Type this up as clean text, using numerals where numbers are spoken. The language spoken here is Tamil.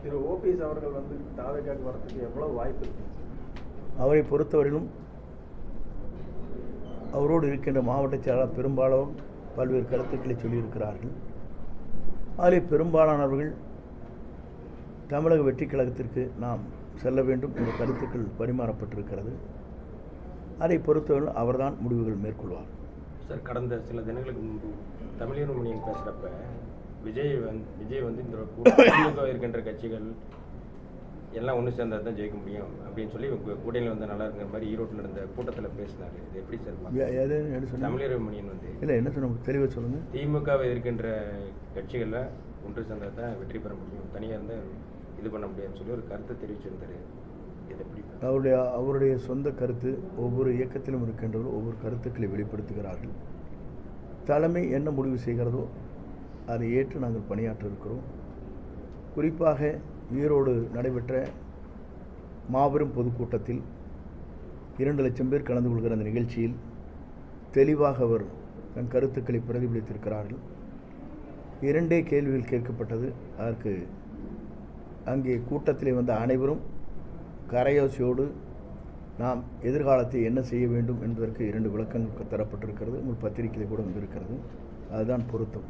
திரு ஓபிஎஸ் அவர்கள் வந்து தாவேக்காவுக்கு வரதுக்கு எவ்வளவு வாய்ப்பு இருக்கு? அவரை பொறுத்தவரையிலும் அவரோடு இருக்கின்ற மாவட்ட செயலாளர் பெரும்பாலும் பல்வேறு கருத்துக்களை சொல்லியிருக்கிறார்கள். அதில் பெரும்பாலானவர்கள் தமிழக வெற்றி கழகத்திற்கு நாம் செல்ல வேண்டும் என்ற கருத்துக்கள் பரிமாறப்பட்டிருக்கிறது. அதை பொறுத்தவரை அவர்தான் முடிவுகள் மேற்கொள்வார். சார், கடந்த சில தினங்களுக்கு முன்பு தமிழர் மணியன் பேசுகிறப்ப விஜய் வந்து இந்த திமுக இருக்கின்ற கட்சிகள் எல்லாம் ஒன்று சேர்ந்தால் தான் ஜெயிக்க முடியும் அப்படின்னு சொல்லி கூட்டணியில் வந்து நல்லா இருக்கிற மாதிரி ஈரோட்டில் நடந்த கூட்டத்தில் பேசினார். இது எப்படி சார்? தமிழர் மணியன் வந்து இல்லை என்ன சொன்ன தெளிவாக சொல்லுங்கள். திமுகவை இருக்கின்ற கட்சிகளில் ஒன்று சேர்ந்தால் தான் வெற்றி பெற முடியும், தனியாக இருந்தால் இது பண்ண முடியாதுன்னு சொல்லி ஒரு கருத்தை தெரிவிச்சிருந்தார். இது எப்படி? அவருடைய சொந்த கருத்து. ஒவ்வொரு இயக்கத்திலும் இருக்கின்றவர்கள் ஒவ்வொரு கருத்துக்களை வெளிப்படுத்துகிறார்கள். தலைமை என்ன முடிவு செய்கிறதோ அதை ஏற்று நாங்கள் பணியாற்ற இருக்கிறோம். குறிப்பாக ஈரோடு நடைபெற்ற மாபெரும் பொதுக்கூட்டத்தில் 2 லட்சம் பேர் கலந்து கொள்கிற அந்த நிகழ்ச்சியில் தெளிவாக அவர் தன் கருத்துக்களை பிரதிபலித்திருக்கிறார்கள். 2 கேள்விகள் கேட்கப்பட்டது. அதற்கு அங்கே கூட்டத்திலே வந்த அனைவரும் கரையோசையோடு நாம் எதிர்காலத்தை என்ன செய்ய வேண்டும் என்பதற்கு 2 விளக்கங்கள் தரப்பட்டிருக்கிறது. உங்கள் பத்திரிகையில் கூட வந்திருக்கிறது. அதுதான் பொருத்தம்.